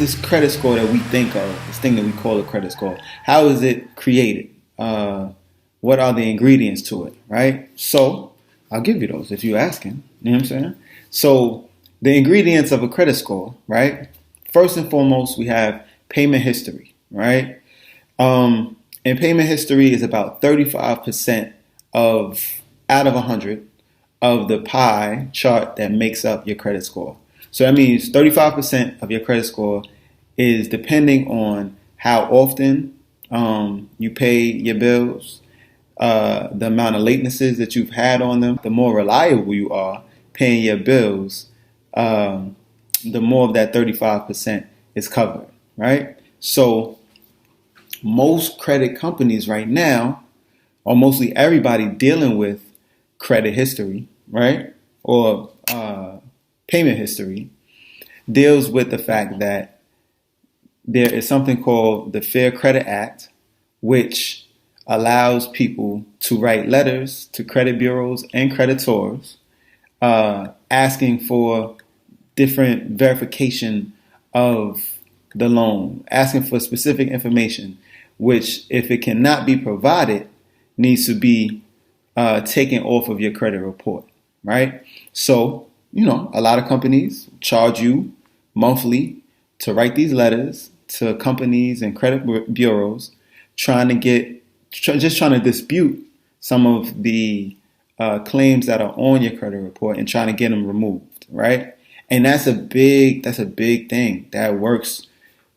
this credit score that we think of, this thing that we call a credit score, how is it created? What are the ingredients to it, right? So I'll give you those if you're asking. You know what I'm saying? So the ingredients of a credit score, right? First and foremost, we have payment history, right? And payment history is about 35% of out of 100 of the pie chart that makes up your credit score. So that means 35% of your credit score is depending on how often you pay your bills, the amount of latencies that you've had on them. The more reliable you are paying your bills, the more of that 35% is covered, right? So most credit companies right now, or mostly everybody dealing with credit history, right, or payment history, deals with the fact that there is something called the Fair Credit Act, which allows people to write letters to credit bureaus and creditors asking for different verification of the loan, asking for specific information, which, if it cannot be provided, needs to be taken off of your credit report, right? So, a lot of companies charge you monthly to write these letters to companies and credit bureaus trying to dispute some of the claims that are on your credit report and trying to get them removed, right? And that's a big thing that works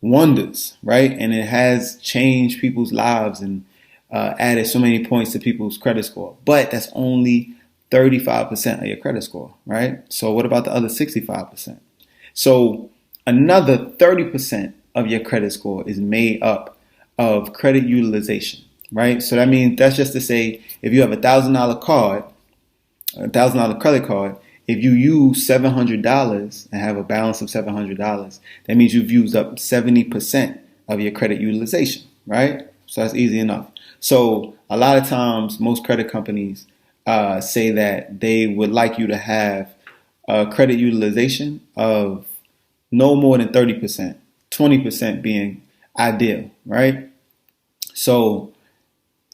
wonders, right? And it has changed people's lives and added so many points to people's credit score. But that's only 35% of your credit score, right? So what about the other 65%? So another 30% of your credit score is made up of credit utilization, right? So that means, that's just to say, if you have $1,000 card, $1,000 credit card, if you use $700 and have a balance of $700, that means you've used up 70% of your credit utilization, right? So that's easy enough. So a lot of times, most credit companies say that they would like you to have a credit utilization of no more than 30%, 20% being ideal, right? So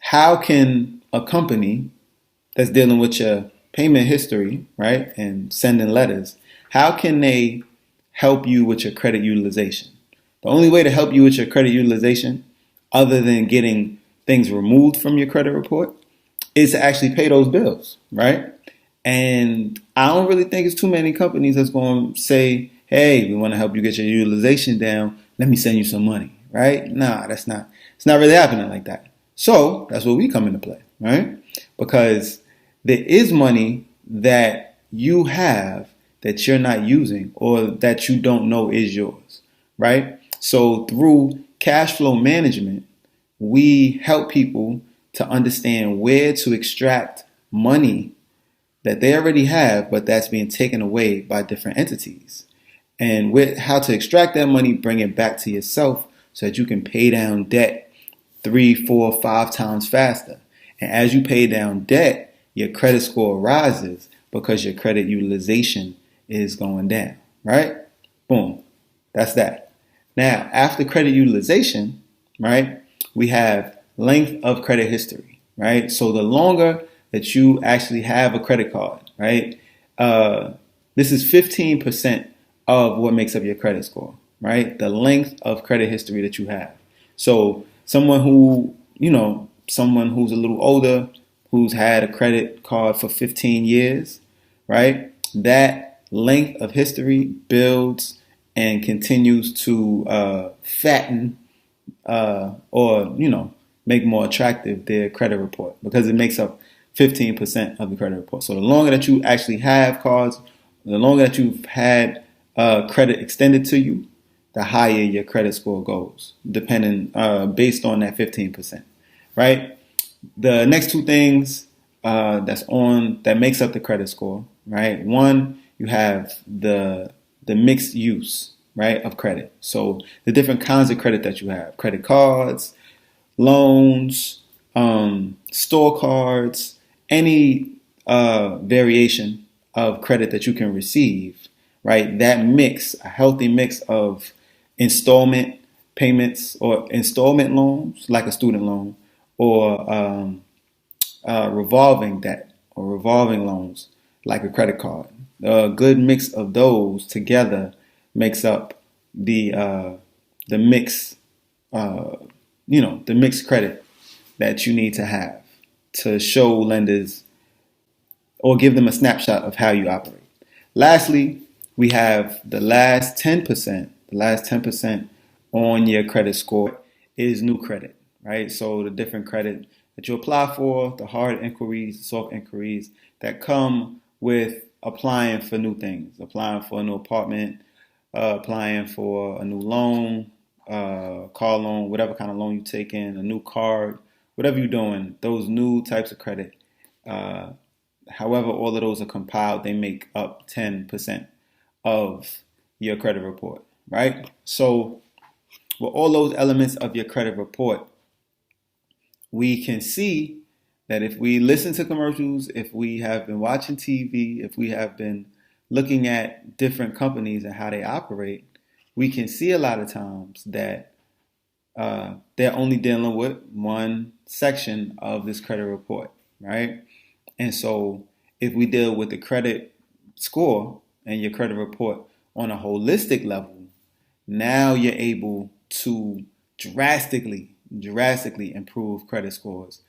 how can a company that's dealing with your payment history, right, and sending letters, how can they help you with your credit utilization? The only way to help you with your credit utilization, other than getting things removed from your credit report, is to actually pay those bills, right? And I don't really think it's too many companies that's going to say, hey, we want to help you get your utilization down. Let me send you some money, right? Nah, it's not really happening like that. So that's where we come into play, right? Because there is money that you have that you're not using or that you don't know is yours, right? So through cash flow management, we help people to understand where to extract money that they already have, but that's being taken away by different entities. And with how to extract that money, bring it back to yourself so that you can pay down debt 3, 4, 5 times faster. And as you pay down debt, your credit score rises because your credit utilization is going down, right? Boom. That's that. Now, after credit utilization, right, we have length of credit history, right? So the longer that you actually have a credit card, right, this is 15% of what makes up your credit score, right? The length of credit history that you have. So someone who's a little older, who's had a credit card for 15 years, right? That length of history builds and continues to fatten or make more attractive their credit report, because it makes up 15% of the credit report. So the longer that you actually have cards, the longer that you've had credit extended to you, the higher your credit score goes, depending based on that 15%, right? The next two things that makes up the credit score, right? One, you have the mixed use, right, of credit. So the different kinds of credit that you have: credit cards, loans, store cards, any variation of credit that you can receive, right? That mix, a healthy mix of installment payments or installment loans, like a student loan, or revolving debt or revolving loans, like a credit card. A good mix of those together makes up the mix, the mixed credit that you need to have to show lenders or give them a snapshot of how you operate. Lastly, we have the last 10%. The last 10% on your credit score is new credit, right? So the different credit that you apply for, the hard inquiries, the soft inquiries that come with applying for new things, applying for a new apartment, applying for a new loan, car loan, whatever kind of loan you take in, a new card, whatever you're doing, those new types of credit. However, all of those are compiled, they make up 10% of your credit report, right? So with all those elements of your credit report, we can see that if we listen to commercials, if we have been watching TV, if we have been looking at different companies and how they operate, we can see a lot of times that they're only dealing with one section of this credit report, right? And so if we deal with the credit score and your credit report on a holistic level, now you're able to drastically improve credit scores.